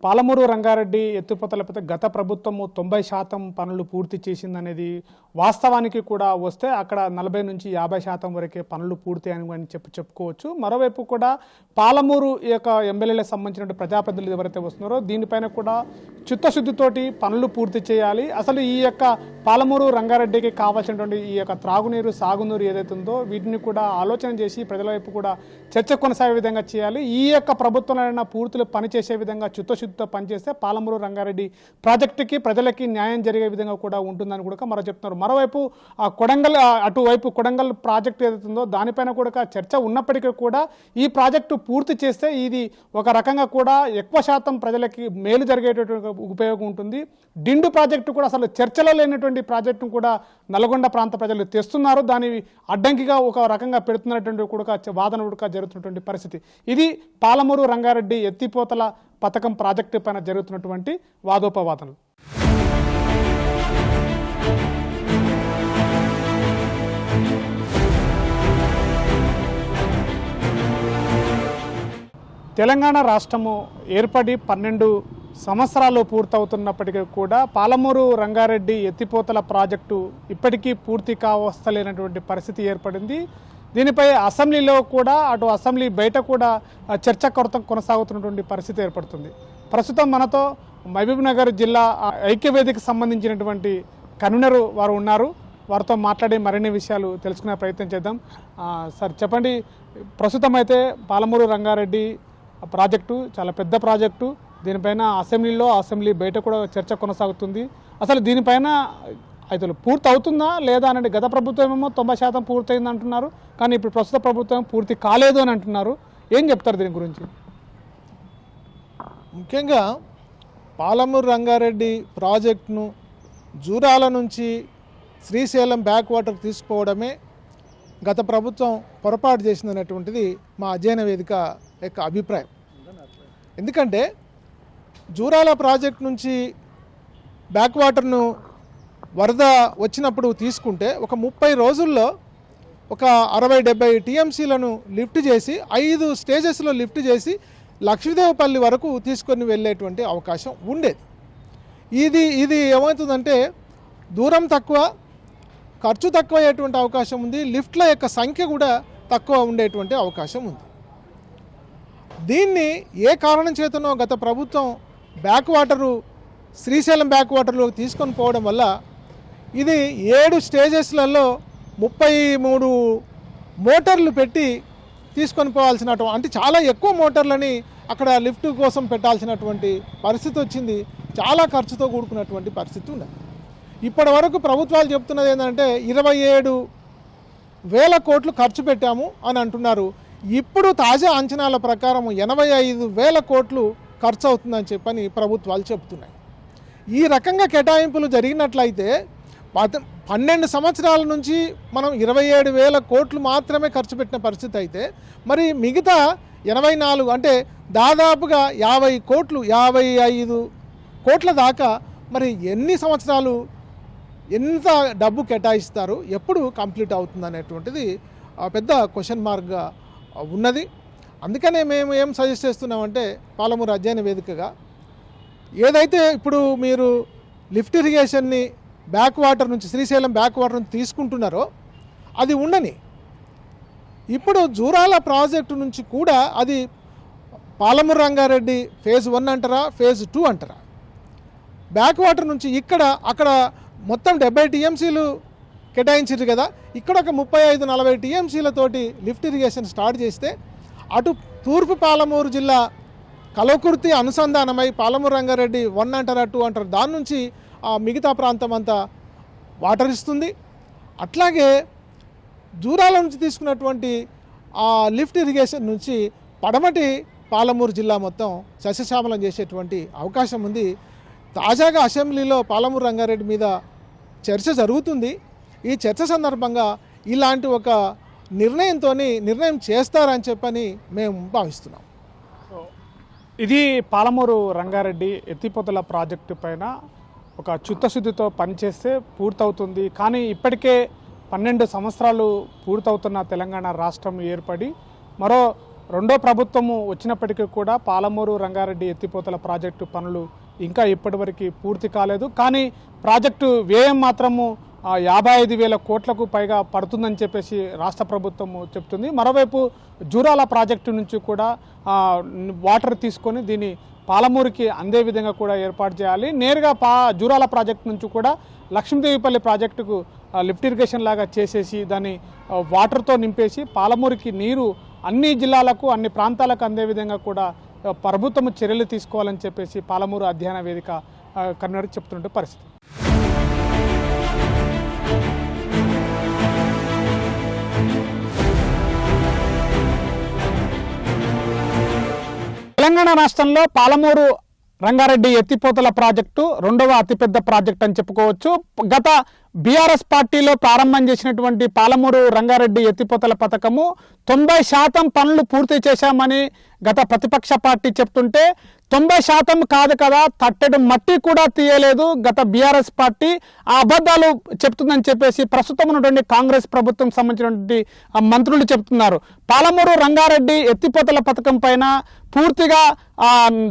A: పాలమూరు రంగారెడ్డి ఎత్తిపోతలపై గత ప్రభుత్వము 90% పనులు పూర్తి చేసిందనేది వాస్తవానికి కూడా వస్తే అక్కడ 40 నుంచి 50% వరకే పనులు పూర్తి అని చెప్పుకోవచ్చు. మరోవైపు కూడా పాలమూరు ఈ యొక్క ఎమ్మెల్యేలకు సంబంధించిన ప్రజాప్రతినిధులు ఎవరైతే వస్తున్నారో దీనిపైన కూడా చిత్తశుద్ధితోటి పనులు పూర్తి చేయాలి. అసలు ఈ యొక్క పాలమూరు రంగారెడ్డికి కావాల్సినటువంటి ఈ యొక్క త్రాగునీరు, సాగునీరు ఏదైతే ఉందో వీటిని కూడా ఆలోచన చేసి ప్రజల వైపు కూడా చర్చ కొనసాగే విధంగా చేయాలి. ఈ యొక్క ప్రభుత్వంలో పూర్తులు పనిచేసే విధంగా చిత్తశుద్ధితో పనిచేస్తే పాలమూరు రంగారెడ్డి ప్రాజెక్టుకి ప్రజలకి న్యాయం జరిగే విధంగా కూడా ఉంటుందని కూడా మరో చెప్తున్నారు. మరోవైపు ఆ అటువైపు కొడంగల్ ప్రాజెక్టు ఏదైతే ఉందో దానిపైన కూడా చర్చ ఉన్నప్పటికీ కూడా ఈ ప్రాజెక్టు పూర్తి చేస్తే ఇది ఒక రకంగా కూడా ఎక్కువ శాతం ప్రజలకి మేలు జరిగేటటువంటి ఉపయోగం ఉంటుంది. డిండు ప్రాజెక్టు కూడా అసలు చర్చలో లేనటువంటి ప్రాజెక్టును కూడా నల్గొండ ప్రాంత ప్రజలు తెస్తున్నారు, దాని అడ్డంకిగా ఒక రకంగా పెడుతున్నటువంటి కూడా వాదన కూడా జరుగుతున్నటువంటి పరిస్థితి. ఇది పాలమూరు రంగారెడ్డి ఎత్తిపోతల పథకం ప్రాజెక్టు పైన జరుగుతున్నటువంటి వాదోపవాదనలు. తెలంగాణ రాష్ట్రము ఏర్పడి 12 సంవత్సరాలు పూర్తవుతున్నప్పటికీ కూడా పాలమూరు రంగారెడ్డి ఎత్తిపోతల ప్రాజెక్టు ఇప్పటికీ పూర్తి కావస్తలేనటువంటి పరిస్థితి ఏర్పడింది. దీనిపై అసెంబ్లీలో కూడా అటు అసెంబ్లీ బయట కూడా చర్చ కొనసాగుతున్నటువంటి పరిస్థితి ఏర్పడుతుంది. ప్రస్తుతం మనతో మహబూబ్నగర్ జిల్లా ఐక్యవేదికకు సంబంధించినటువంటి కన్వీనర్ వారు ఉన్నారు. వారితో మాట్లాడి మరిన్ని విషయాలు తెలుసుకునే ప్రయత్నం చేద్దాం. సార్ చెప్పండి, ప్రస్తుతం అయితే పాలమూరు రంగారెడ్డి ప్రాజెక్టు చాలా పెద్ద ప్రాజెక్టు, దీనిపైన అసెంబ్లీ బయట కూడా చర్చ కొనసాగుతుంది. అసలు దీనిపైన అయితే పూర్తి అవుతుందా లేదా అంటే గత ప్రభుత్వం ఏమో 90% పూర్తయింది అంటున్నారు, కానీ ఇప్పుడు ప్రస్తుత ప్రభుత్వం పూర్తి కాలేదు అని అంటున్నారు. ఏం చెప్తారు దీని గురించి?
D: ముఖ్యంగా పాలమూరు రంగారెడ్డి ప్రాజెక్టును జూరాల నుంచి శ్రీశైలం బ్యాక్ వాటర్ తీసుకుపోవడమే గత ప్రభుత్వం పొరపాటు చేసిందనేటువంటిది మా అధ్యయన వేదిక యొక్క అభిప్రాయం. ఎందుకంటే జూరాల ప్రాజెక్ట్ నుంచి బ్యాక్ వాటర్ను వరద వచ్చినప్పుడు తీసుకుంటే ఒక 30 రోజుల్లో ఒక 60-70 టీఎంసీలను లిఫ్ట్ చేసి 5 స్టేజెస్లో లిఫ్ట్ చేసి లక్ష్మీదేవపల్లి వరకు తీసుకొని వెళ్ళేటువంటి అవకాశం ఉండేది. ఇది ఏమవుతుందంటే దూరం తక్కువ, ఖర్చు తక్కువ అయ్యేటువంటి అవకాశం ఉంది, లిఫ్ట్ల యొక్క సంఖ్య కూడా తక్కువ ఉండేటువంటి అవకాశం ఉంది. దీన్ని ఏ కారణం చేతనో గత ప్రభుత్వం బ్యాక్ వాటరు శ్రీశైలం బ్యాక్ వాటర్లో తీసుకొని పోవడం వల్ల ఇది 7 స్టేజెస్లలో 33 మోటార్లు పెట్టి తీసుకొని పోవాల్సినటువంటి, అంటే చాలా ఎక్కువ మోటార్లని అక్కడ లిఫ్ట్ కోసం పెట్టాల్సినటువంటి పరిస్థితి వచ్చింది. చాలా ఖర్చుతో కూడుకున్నటువంటి పరిస్థితి ఉన్నది. ఇప్పటి వరకు ప్రభుత్వాలు చెప్తున్నది ఏంటంటే 27,000 కోట్లు ఖర్చు పెట్టాము అని అంటున్నారు. ఇప్పుడు తాజా అంచనాల ప్రకారం 85,000 కోట్లు ఖర్చు అవుతుందని చెప్పని ప్రభుత్వాలు చెప్తున్నాయి. ఈ రకంగా కేటాయింపులు జరిగినట్లయితే 12 సంవత్సరాల నుంచి మనం 27,000 కోట్లు మాత్రమే ఖర్చు పెట్టిన పరిస్థితి అయితే మరి మిగతా 84 అంటే దాదాపుగా 50 కోట్లు 55 కోట్ల దాకా మరి ఎన్ని సంవత్సరాలు ఎంత డబ్బు కేటాయిస్తారు, ఎప్పుడు కంప్లీట్ అవుతుంది అనేటువంటిది పెద్ద క్వశ్చన్ మార్క్గా ఉన్నది. అందుకనే మేము ఏం సజెస్ట్ చేస్తున్నామంటే పాలమూరు అధ్యయన వేదికగా ఏదైతే ఇప్పుడు మీరు లిఫ్ట్ ఇరిగేషన్ని బ్యాక్ వాటర్ నుంచి శ్రీశైలం బ్యాక్ వాటర్ నుంచి తీసుకుంటున్నారో అది ఉండని. ఇప్పుడు జూరాల ప్రాజెక్టు నుంచి కూడా అది పాలమూరు రంగారెడ్డి ఫేజ్ 1 అంటారా ఫేజ్ 2 అంటారా, బ్యాక్ వాటర్ నుంచి అక్కడ మొత్తం 70 టీఎంసీలు కేటాయించారు కదా, ఇక్కడ ఒక 35-40 టీఎంసీలతోటి లిఫ్ట్ ఇరిగేషన్ స్టార్ట్ చేస్తే అటు తూర్పు పాలమూరు జిల్లా కలవకుర్తి అనుసంధానమై పాలమూరు రంగారెడ్డి 1 అంటారా 2 అంటారా దాని నుంచి మిగతా ప్రాంతం అంతా వాటర్ ఇస్తుంది. అట్లాగే దూరాల నుంచి తీసుకున్నటువంటి లిఫ్ట్ ఇరిగేషన్ నుంచి పడమటి పాలమూరు జిల్లా మొత్తం సస్యశ్యామలం చేసేటువంటి అవకాశం ఉంది. తాజాగా అసెంబ్లీలో పాలమూరు రంగారెడ్డి మీద చర్చ జరుగుతుంది. ఈ చర్చ సందర్భంగా ఇలాంటి ఒక నిర్ణయం చేస్తారని చెప్పని మేము భావిస్తున్నాం.
A: ఇది పాలమూరు రంగారెడ్డి ఎత్తిపోతల ప్రాజెక్టు పైన ఒక చిత్తశుద్ధితో పనిచేస్తే పూర్తవుతుంది. కానీ ఇప్పటికే 12 సంవత్సరాలు పూర్తవుతున్న తెలంగాణ రాష్ట్రం ఏర్పడి మరో రెండో ప్రభుత్వము వచ్చినప్పటికీ కూడా పాలమూరు రంగారెడ్డి ఎత్తిపోతల ప్రాజెక్టు పనులు ఇంకా ఇప్పటివరకు పూర్తి కాలేదు. కానీ ప్రాజెక్టు వ్యయం మాత్రము 55,000 కోట్లకు పైగా పడుతుందని చెప్పేసి రాష్ట్ర ప్రభుత్వము చెప్తుంది. మరోవైపు జూరాల ప్రాజెక్టు నుంచి కూడా వాటర్ తీసుకొని దీన్ని పాలమూరుకి అందే విధంగా కూడా ఏర్పాటు చేయాలి. నేరుగా జూరాల ప్రాజెక్టు నుంచి కూడా లక్ష్మీదేవిపల్లి ప్రాజెక్టుకు లిఫ్ట్ ఇరిగేషన్ లాగా చేసేసి దాన్ని వాటర్తో నింపేసి పాలమూరుకి నీరు అన్ని జిల్లాలకు అన్ని ప్రాంతాలకు అందే విధంగా కూడా ప్రభుత్వం చర్యలు తీసుకోవాలని చెప్పేసి పాలమూరు అధ్యయన వేదిక కన్వీనర్ చెప్తున్నట్టు పరిస్థితి. తెలంగాణ రాష్ట్రంలో పాలమూరు రంగారెడ్డి ఎత్తిపోతల ప్రాజెక్టు రెండవ అతిపెద్ద ప్రాజెక్ట్ అని చెప్పుకోవచ్చు. గత బీఆర్ఎస్ పార్టీలో ప్రారంభం చేసినటువంటి పాలమూరు రంగారెడ్డి ఎత్తిపోతల పథకము 90% పనులు పూర్తి చేశామని గత ప్రతిపక్ష పార్టీ చెప్తుంటే 90% కాదు కదా, తట్టెడు మట్టి కూడా తీయలేదు గత బీఆర్ఎస్ పార్టీ, ఆ అబద్ధాలు చెప్తుందని చెప్పేసి ప్రస్తుతం ఉన్నటువంటి కాంగ్రెస్ ప్రభుత్వం సంబంధించినటువంటి మంత్రులు చెప్తున్నారు. పాలమూరు రంగారెడ్డి ఎత్తిపోతల పథకం పైన పూర్తిగా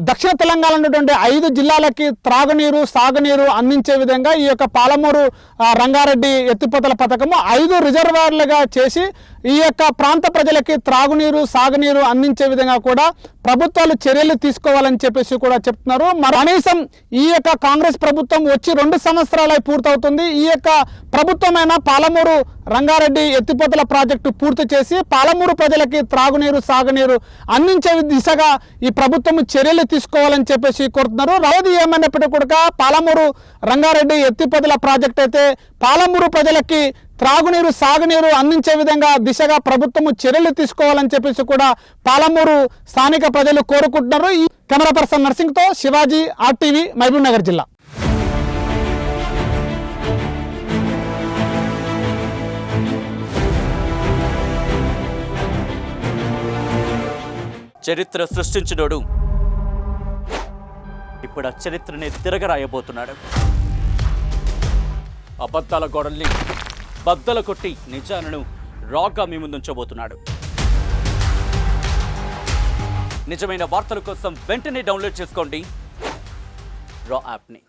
A: దక్షిణ తెలంగాణ ఉన్నటువంటి 5 జిల్లాలకి త్రాగునీరు సాగునీరు అందించే విధంగా ఈ యొక్క పాలమూరు రంగారెడ్డి ఎత్తిపోతల పథకము 5 రిజర్వాయర్లుగా చేసి ఈ యొక్క ప్రాంత ప్రజలకి త్రాగునీరు సాగునీరు అందించే విధంగా కూడా ప్రభుత్వాలు చర్యలు తీసుకోవాలని చెప్పేసి కూడా చెప్తున్నారు. కనీసం ఈ యొక్క కాంగ్రెస్ ప్రభుత్వం వచ్చి 2 సంవత్సరాలై పూర్తవుతుంది. ఈ యొక్క ప్రభుత్వమైన పాలమూరు రంగారెడ్డి ఎత్తిపోతల ప్రాజెక్టు పూర్తి చేసి పాలమూరు ప్రజలకి త్రాగునీరు సాగునీరు అందించే దిశగా ఈ ప్రభుత్వం చర్యలు తీసుకోవాలని చెప్పేసి కోరుతున్నారు. రవది ఏమైనప్పటికీ కూడా పాలమూరు రంగారెడ్డి ఎత్తిపోతల ప్రాజెక్ట్ అయితే పాలమూరు ప్రజలకి త్రాగునీరు సాగునీరు అందించే విధంగా దిశగా ప్రభుత్వము చర్యలు తీసుకోవాలని చెప్పేసి కూడా పాలమూరు స్థానిక ప్రజలు కోరుకుంటున్నారు. ఈ కెమెరా పర్సన్ నర్సింగ్తో శివాజీ, RTV, మహబూబ్ నగర్ జిల్లా.
E: చరిత్ర సృష్టించినోడు ఇప్పుడు ఆ చరిత్రని తిరగరాయబోతున్నాడు. అబద్ధాల గోడల్ని బద్దలు కొట్టి నిజాలను రాగా మీ ముందుంచబోతున్నాడు. నిజమైన వార్తల కోసం వెంటనే డౌన్లోడ్ చేసుకోండి రా యాప్ని.